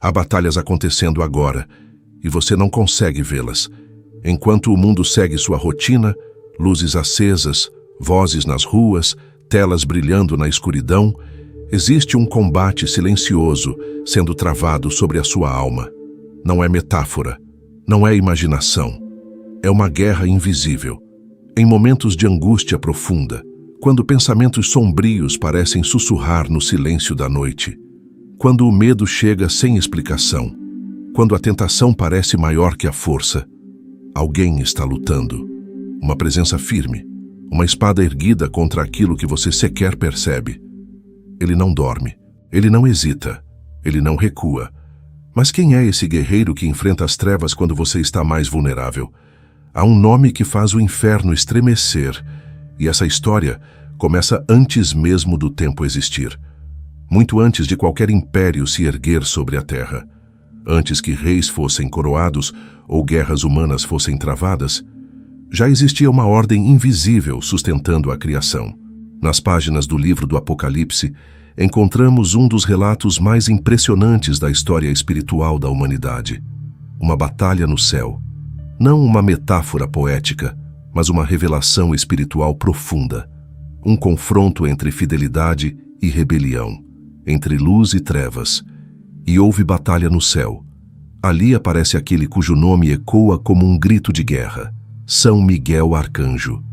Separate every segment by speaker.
Speaker 1: Há batalhas acontecendo agora, e você não consegue vê-las. Enquanto o mundo segue sua rotina, luzes acesas, vozes nas ruas, telas brilhando na escuridão, existe um combate silencioso sendo travado sobre a sua alma. Não é metáfora, não é imaginação. É uma guerra invisível. Em momentos de angústia profunda, quando pensamentos sombrios parecem sussurrar no silêncio da noite, quando o medo chega sem explicação, quando a tentação parece maior que a força, alguém está lutando. Uma presença firme, uma espada erguida contra aquilo que você sequer percebe. Ele não dorme, ele não hesita, ele não recua. Mas quem é esse guerreiro que enfrenta as trevas quando você está mais vulnerável? Há um nome que faz o inferno estremecer, e essa história começa antes mesmo do tempo existir. Muito antes de qualquer império se erguer sobre a terra. Antes que reis fossem coroados ou guerras humanas fossem travadas, já existia uma ordem invisível sustentando a criação. Nas páginas do livro do Apocalipse, encontramos um dos relatos mais impressionantes da história espiritual da humanidade. Uma batalha no céu. Não uma metáfora poética, mas uma revelação espiritual profunda. Um confronto entre fidelidade e rebelião, entre luz e trevas. E houve batalha no céu. Ali aparece aquele cujo nome ecoa como um grito de guerra. São Miguel Arcanjo,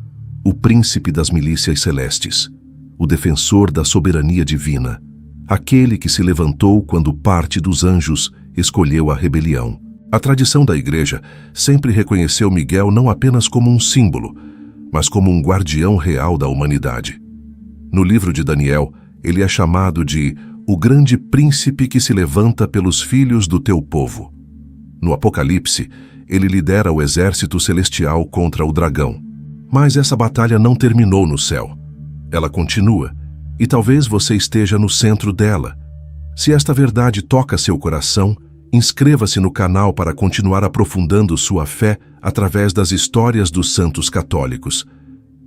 Speaker 1: o príncipe das milícias celestes, o defensor da soberania divina, aquele que se levantou quando parte dos anjos escolheu a rebelião. A tradição da Igreja sempre reconheceu Miguel não apenas como um símbolo, mas como um guardião real da humanidade. No livro de Daniel, ele é chamado de o grande príncipe que se levanta pelos filhos do teu povo. No Apocalipse, ele lidera o exército celestial contra o dragão. Mas essa batalha não terminou no céu. Ela continua, e talvez você esteja no centro dela. Se esta verdade toca seu coração, inscreva-se no canal para continuar aprofundando sua fé através das histórias dos santos católicos.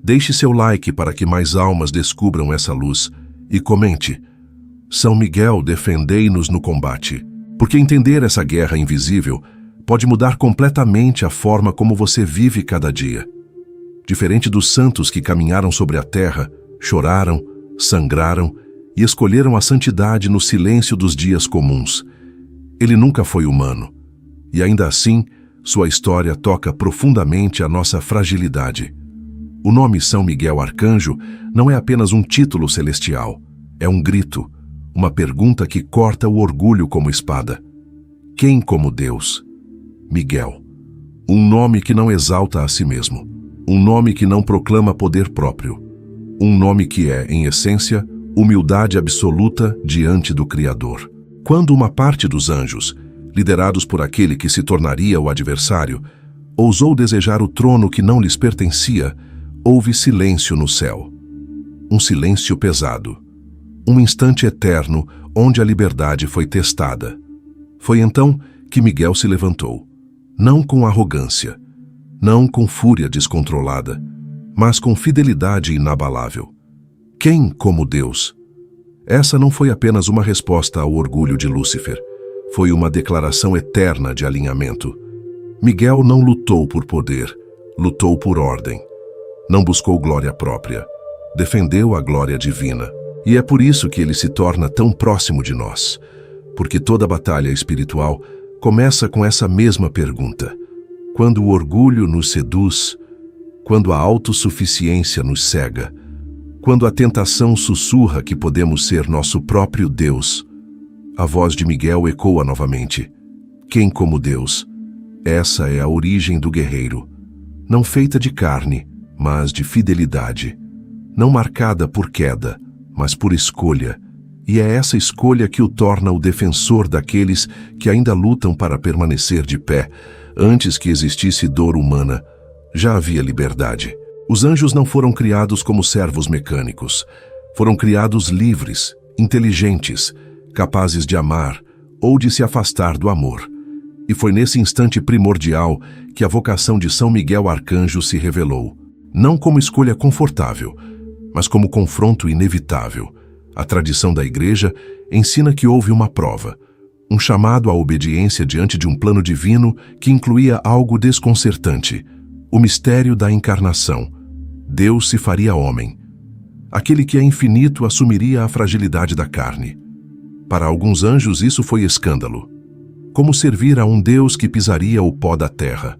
Speaker 1: Deixe seu like para que mais almas descubram essa luz e comente: São Miguel, defendei-nos no combate. Porque entender essa guerra invisível pode mudar completamente a forma como você vive cada dia. Diferente dos santos que caminharam sobre a terra, choraram, sangraram e escolheram a santidade no silêncio dos dias comuns, ele nunca foi humano. E ainda assim, sua história toca profundamente a nossa fragilidade. O nome São Miguel Arcanjo não é apenas um título celestial, é um grito, uma pergunta que corta o orgulho como espada. Quem como Deus? Miguel. Um nome que não exalta a si mesmo. Um nome que não proclama poder próprio. Um nome que é, em essência, humildade absoluta diante do Criador. Quando uma parte dos anjos, liderados por aquele que se tornaria o adversário, ousou desejar o trono que não lhes pertencia, houve silêncio no céu. Um silêncio pesado. Um instante eterno onde a liberdade foi testada. Foi então que Miguel se levantou. Não com arrogância, não com fúria descontrolada, mas com fidelidade inabalável. Quem como Deus? Essa não foi apenas uma resposta ao orgulho de Lúcifer, foi uma declaração eterna de alinhamento. Miguel não lutou por poder, lutou por ordem. Não buscou glória própria, defendeu a glória divina. E é por isso que ele se torna tão próximo de nós, porque toda batalha espiritual começa com essa mesma pergunta. Quando o orgulho nos seduz, quando a autossuficiência nos cega, quando a tentação sussurra que podemos ser nosso próprio Deus, a voz de Miguel ecoa novamente. Quem como Deus? Essa é a origem do guerreiro, não feita de carne, mas de fidelidade, não marcada por queda, mas por escolha, e é essa escolha que o torna o defensor daqueles que ainda lutam para permanecer de pé. Antes que existisse dor humana, já havia liberdade. Os anjos não foram criados como servos mecânicos. Foram criados livres, inteligentes, capazes de amar ou de se afastar do amor. E foi nesse instante primordial que a vocação de São Miguel Arcanjo se revelou. Não como escolha confortável, mas como confronto inevitável. A tradição da Igreja ensina que houve uma prova, um chamado à obediência diante de um plano divino que incluía algo desconcertante: o mistério da encarnação. Deus se faria homem. Aquele que é infinito assumiria a fragilidade da carne. Para alguns anjos isso foi escândalo. Como servir a um Deus que pisaria o pó da terra?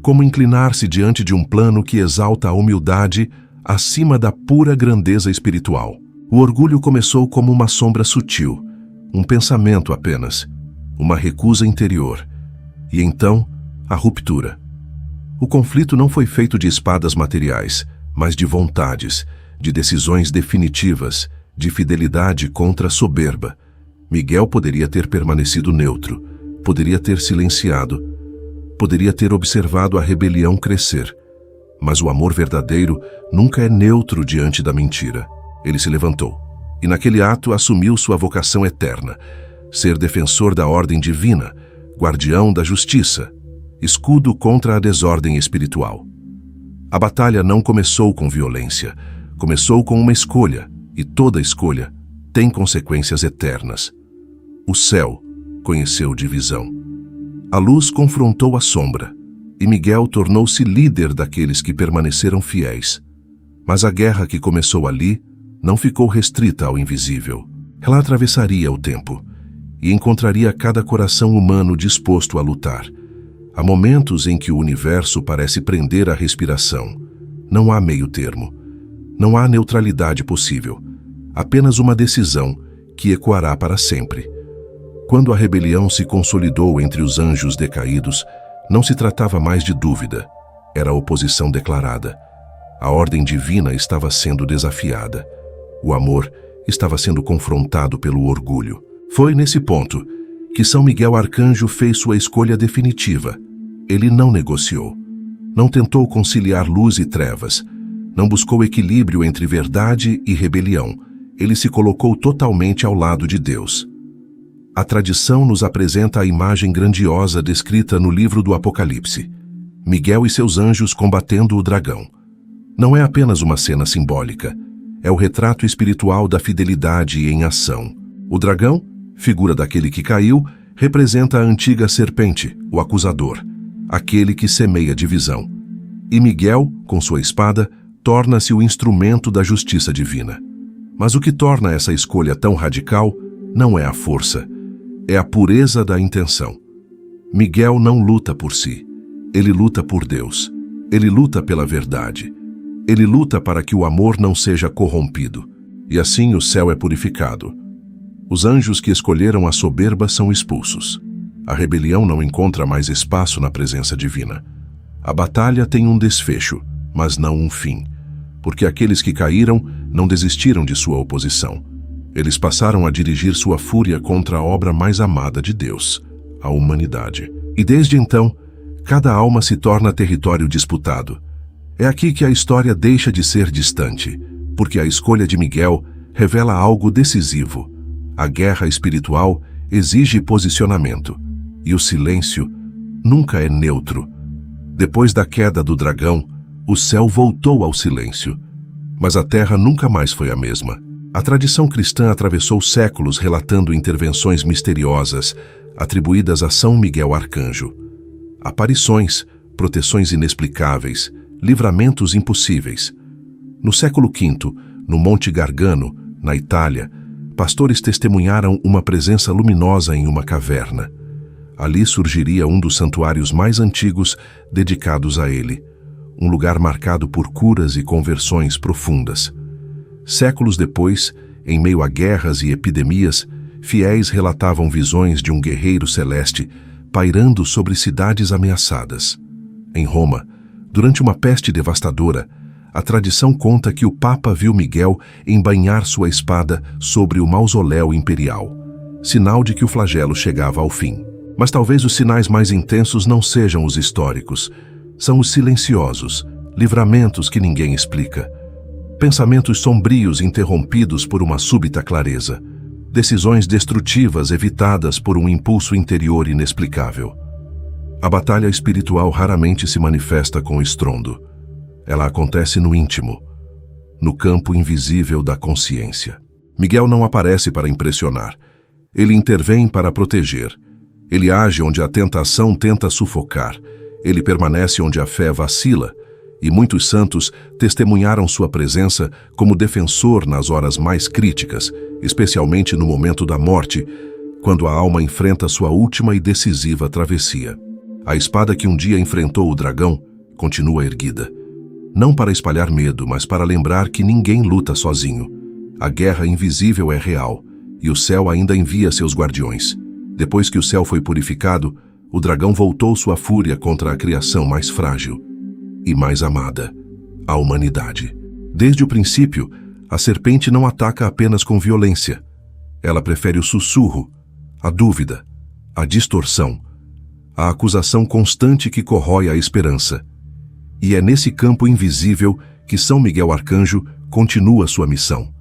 Speaker 1: Como inclinar-se diante de um plano que exalta a humildade acima da pura grandeza espiritual? O orgulho começou como uma sombra sutil, um pensamento apenas, uma recusa interior. E então, a ruptura. O conflito não foi feito de espadas materiais, mas de vontades, de decisões definitivas, de fidelidade contra a soberba. Miguel poderia ter permanecido neutro, poderia ter silenciado, poderia ter observado a rebelião crescer. Mas o amor verdadeiro nunca é neutro diante da mentira. Ele se levantou, e naquele ato assumiu sua vocação eterna: ser defensor da ordem divina, guardião da justiça, escudo contra a desordem espiritual. A batalha não começou com violência, começou com uma escolha, e toda escolha tem consequências eternas. O céu conheceu divisão. A luz confrontou a sombra, e Miguel tornou-se líder daqueles que permaneceram fiéis. Mas a guerra que começou ali não ficou restrita ao invisível. Ela atravessaria o tempo e encontraria cada coração humano disposto a lutar. Há momentos em que o universo parece prender a respiração. Não há meio termo. Não há neutralidade possível. Apenas uma decisão que ecoará para sempre. Quando a rebelião se consolidou entre os anjos decaídos, não se tratava mais de dúvida. Era oposição declarada. A ordem divina estava sendo desafiada. O amor estava sendo confrontado pelo orgulho. Foi nesse ponto que São Miguel Arcanjo fez sua escolha definitiva. Ele não negociou. Não tentou conciliar luz e trevas. Não buscou equilíbrio entre verdade e rebelião. Ele se colocou totalmente ao lado de Deus. A tradição nos apresenta a imagem grandiosa descrita no livro do Apocalipse: Miguel e seus anjos combatendo o dragão. Não é apenas uma cena simbólica, é o retrato espiritual da fidelidade em ação. O dragão, figura daquele que caiu, representa a antiga serpente, o acusador, aquele que semeia divisão. E Miguel, com sua espada, torna-se o instrumento da justiça divina. Mas o que torna essa escolha tão radical não é a força, é a pureza da intenção. Miguel não luta por si, ele luta por Deus. Ele luta pela verdade. Ele luta para que o amor não seja corrompido, e assim o céu é purificado. Os anjos que escolheram a soberba são expulsos. A rebelião não encontra mais espaço na presença divina. A batalha tem um desfecho, mas não um fim, porque aqueles que caíram não desistiram de sua oposição. Eles passaram a dirigir sua fúria contra a obra mais amada de Deus, a humanidade. E desde então, cada alma se torna território disputado. É aqui que a história deixa de ser distante, porque a escolha de Miguel revela algo decisivo. A guerra espiritual exige posicionamento, e o silêncio nunca é neutro. Depois da queda do dragão, o céu voltou ao silêncio, mas a terra nunca mais foi a mesma. A tradição cristã atravessou séculos relatando intervenções misteriosas atribuídas a São Miguel Arcanjo. Aparições, proteções inexplicáveis, livramentos impossíveis. No século V, no Monte Gargano, na Itália, pastores testemunharam uma presença luminosa em uma caverna. Ali surgiria um dos santuários mais antigos dedicados a ele, um lugar marcado por curas e conversões profundas. Séculos depois, em meio a guerras e epidemias, fiéis relatavam visões de um guerreiro celeste pairando sobre cidades ameaçadas. Em Roma, durante uma peste devastadora, a tradição conta que o Papa viu Miguel embainhar sua espada sobre o mausoléu imperial, sinal de que o flagelo chegava ao fim. Mas talvez os sinais mais intensos não sejam os históricos, são os silenciosos, livramentos que ninguém explica. Pensamentos sombrios interrompidos por uma súbita clareza. Decisões destrutivas evitadas por um impulso interior inexplicável. A batalha espiritual raramente se manifesta com estrondo. Ela acontece no íntimo, no campo invisível da consciência. Miguel não aparece para impressionar. Ele intervém para proteger. Ele age onde a tentação tenta sufocar. Ele permanece onde a fé vacila. E muitos santos testemunharam sua presença como defensor nas horas mais críticas, especialmente no momento da morte, quando a alma enfrenta sua última e decisiva travessia. A espada que um dia enfrentou o dragão continua erguida. Não para espalhar medo, mas para lembrar que ninguém luta sozinho. A guerra invisível é real, e o céu ainda envia seus guardiões. Depois que o céu foi purificado, o dragão voltou sua fúria contra a criação mais frágil e mais amada, a humanidade. Desde o princípio, a serpente não ataca apenas com violência. Ela prefere o sussurro, a dúvida, a distorção, a acusação constante que corrói a esperança. E é nesse campo invisível que São Miguel Arcanjo continua sua missão.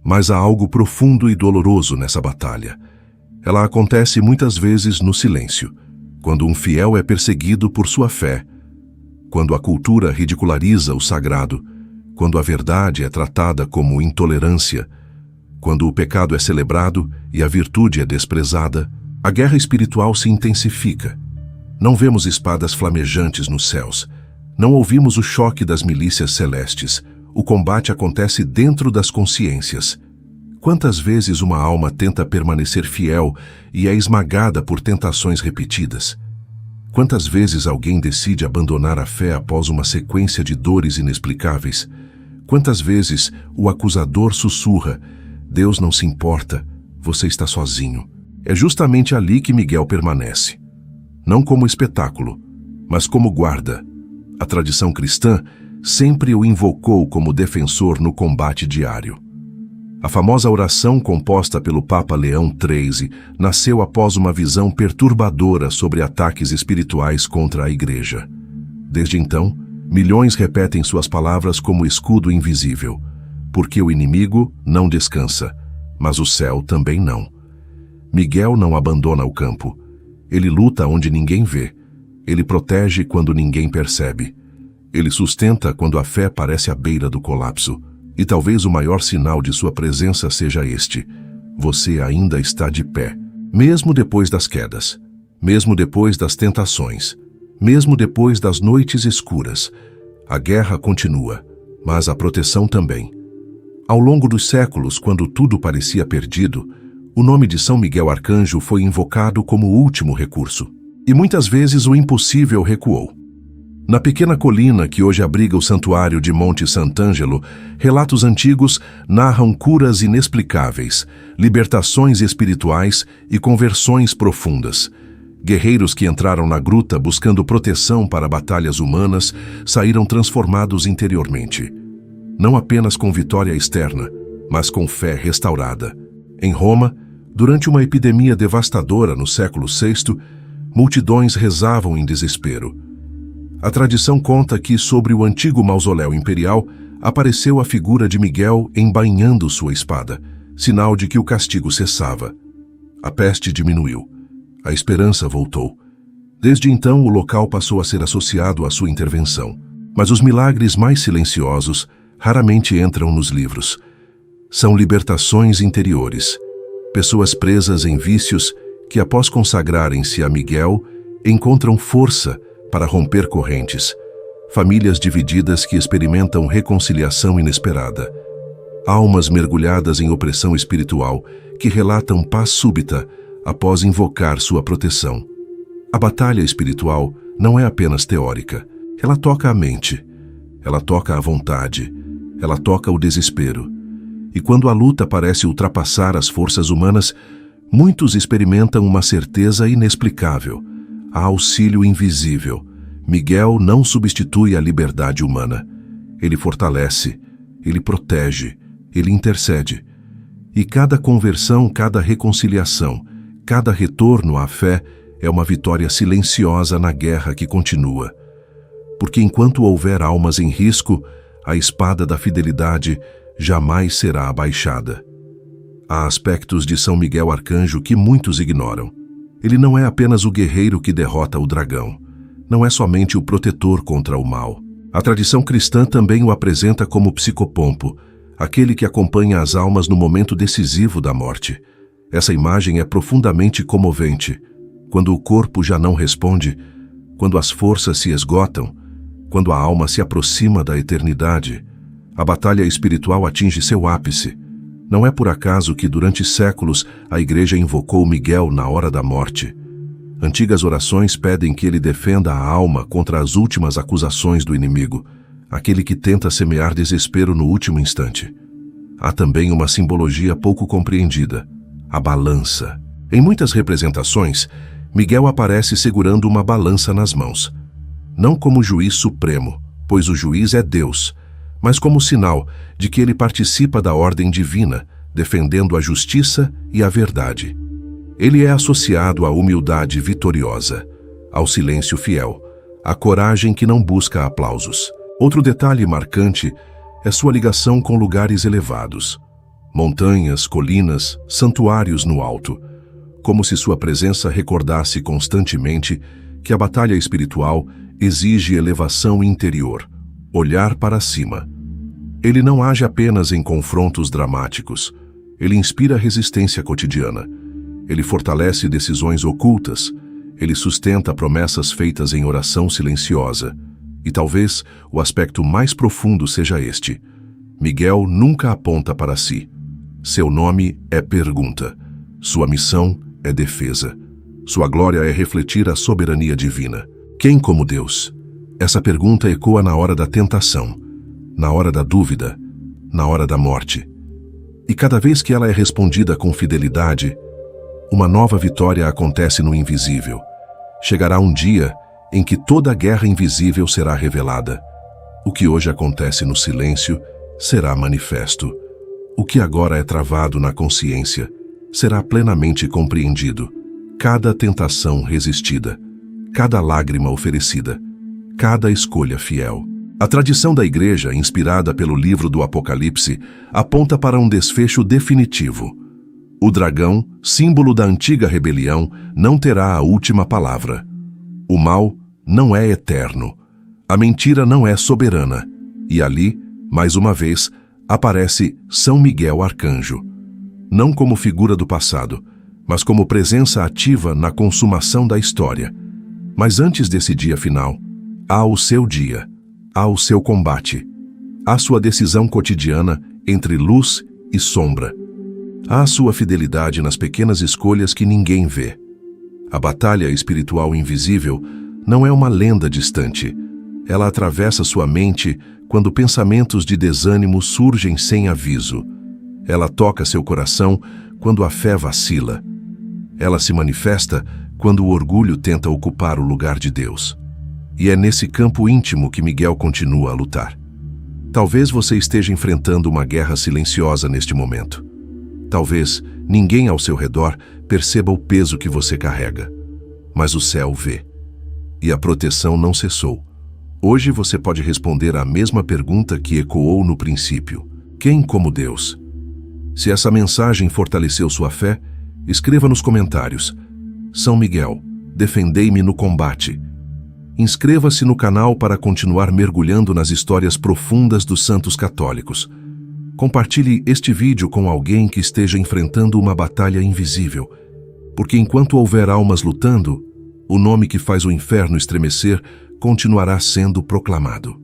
Speaker 1: Mas há algo profundo e doloroso nessa batalha. Ela acontece muitas vezes no silêncio, quando um fiel é perseguido por sua fé, quando a cultura ridiculariza o sagrado, quando a verdade é tratada como intolerância, quando o pecado é celebrado e a virtude é desprezada, a guerra espiritual se intensifica. Não vemos espadas flamejantes nos céus, não ouvimos o choque das milícias celestes. O combate acontece dentro das consciências. Quantas vezes uma alma tenta permanecer fiel e é esmagada por tentações repetidas? Quantas vezes alguém decide abandonar a fé após uma sequência de dores inexplicáveis? Quantas vezes o acusador sussurra: Deus não se importa, você está sozinho. É justamente ali que Miguel permanece. Não como espetáculo, mas como guarda. A tradição cristã sempre o invocou como defensor no combate diário. A famosa oração composta pelo Papa Leão XIII nasceu após uma visão perturbadora sobre ataques espirituais contra a Igreja. Desde então, milhões repetem suas palavras como escudo invisível, porque o inimigo não descansa, mas o céu também não. Miguel não abandona o campo. Ele luta onde ninguém vê. Ele protege quando ninguém percebe. Ele sustenta quando a fé parece à beira do colapso. E talvez o maior sinal de sua presença seja este: você ainda está de pé. Mesmo depois das quedas, mesmo depois das tentações, mesmo depois das noites escuras, a guerra continua, mas a proteção também. Ao longo dos séculos, quando tudo parecia perdido, o nome de São Miguel Arcanjo foi invocado como o último recurso. E muitas vezes o impossível recuou. Na pequena colina que hoje abriga o santuário de Monte Sant'Angelo, relatos antigos narram curas inexplicáveis, libertações espirituais e conversões profundas. Guerreiros que entraram na gruta buscando proteção para batalhas humanas saíram transformados interiormente. Não apenas com vitória externa, mas com fé restaurada. Em Roma, durante uma epidemia devastadora no século VI, multidões rezavam em desespero. A tradição conta que, sobre o antigo mausoléu imperial, apareceu a figura de Miguel embainhando sua espada, sinal de que o castigo cessava. A peste diminuiu. A esperança voltou. Desde então, o local passou a ser associado à sua intervenção. Mas os milagres mais silenciosos raramente entram nos livros. São libertações interiores. Pessoas presas em vícios que, após consagrarem-se a Miguel, encontram força para romper correntes, famílias divididas que experimentam reconciliação inesperada, almas mergulhadas em opressão espiritual que relatam paz súbita após invocar sua proteção. A batalha espiritual não é apenas teórica, ela toca a mente, ela toca a vontade, ela toca o desespero. E quando a luta parece ultrapassar as forças humanas, muitos experimentam uma certeza inexplicável: há auxílio invisível. Miguel não substitui a liberdade humana. Ele fortalece, ele protege, ele intercede. E cada conversão, cada reconciliação, cada retorno à fé é uma vitória silenciosa na guerra que continua. Porque enquanto houver almas em risco, a espada da fidelidade jamais será abaixada. Há aspectos de São Miguel Arcanjo que muitos ignoram. Ele não é apenas o guerreiro que derrota o dragão. Não é somente o protetor contra o mal. A tradição cristã também o apresenta como psicopompo, aquele que acompanha as almas no momento decisivo da morte. Essa imagem é profundamente comovente. Quando o corpo já não responde, quando as forças se esgotam, quando a alma se aproxima da eternidade, a batalha espiritual atinge seu ápice. Não é por acaso que durante séculos a Igreja invocou Miguel na hora da morte. Antigas orações pedem que ele defenda a alma contra as últimas acusações do inimigo, aquele que tenta semear desespero no último instante. Há também uma simbologia pouco compreendida: a balança. Em muitas representações, Miguel aparece segurando uma balança nas mãos. Não como juiz supremo, pois o juiz é Deus, mas como sinal de que ele participa da ordem divina, defendendo a justiça e a verdade. Ele é associado à humildade vitoriosa, ao silêncio fiel, à coragem que não busca aplausos. Outro detalhe marcante é sua ligação com lugares elevados. Montanhas, colinas, santuários no alto, como se sua presença recordasse constantemente que a batalha espiritual exige elevação interior, olhar para cima. Ele não age apenas em confrontos dramáticos, ele inspira resistência cotidiana. Ele fortalece decisões ocultas, ele sustenta promessas feitas em oração silenciosa. E talvez o aspecto mais profundo seja este: Miguel nunca aponta para si. Seu nome é pergunta. Sua missão é defesa. Sua glória é refletir a soberania divina. Quem como Deus? Essa pergunta ecoa na hora da tentação, na hora da dúvida, na hora da morte. E cada vez que ela é respondida com fidelidade, uma nova vitória acontece no invisível. Chegará um dia em que toda a guerra invisível será revelada. O que hoje acontece no silêncio será manifesto. O que agora é travado na consciência será plenamente compreendido. Cada tentação resistida, cada lágrima oferecida, cada escolha fiel. A tradição da Igreja, inspirada pelo livro do Apocalipse, aponta para um desfecho definitivo. O dragão, símbolo da antiga rebelião, não terá a última palavra. O mal não é eterno. A mentira não é soberana. E ali, mais uma vez, aparece São Miguel Arcanjo. Não como figura do passado, mas como presença ativa na consumação da história. Mas antes desse dia final, há o seu dia, há o seu combate, há sua decisão cotidiana entre luz e sombra. Há a sua fidelidade nas pequenas escolhas que ninguém vê. A batalha espiritual invisível não é uma lenda distante. Ela atravessa sua mente quando pensamentos de desânimo surgem sem aviso. Ela toca seu coração quando a fé vacila. Ela se manifesta quando o orgulho tenta ocupar o lugar de Deus. E é nesse campo íntimo que Miguel continua a lutar. Talvez você esteja enfrentando uma guerra silenciosa neste momento. Talvez ninguém ao seu redor perceba o peso que você carrega. Mas o céu vê. E a proteção não cessou. Hoje você pode responder à mesma pergunta que ecoou no princípio: quem como Deus? Se essa mensagem fortaleceu sua fé, escreva nos comentários: São Miguel, defendei-me no combate. Inscreva-se no canal para continuar mergulhando nas histórias profundas dos santos católicos. Compartilhe este vídeo com alguém que esteja enfrentando uma batalha invisível, porque enquanto houver almas lutando, o nome que faz o inferno estremecer continuará sendo proclamado.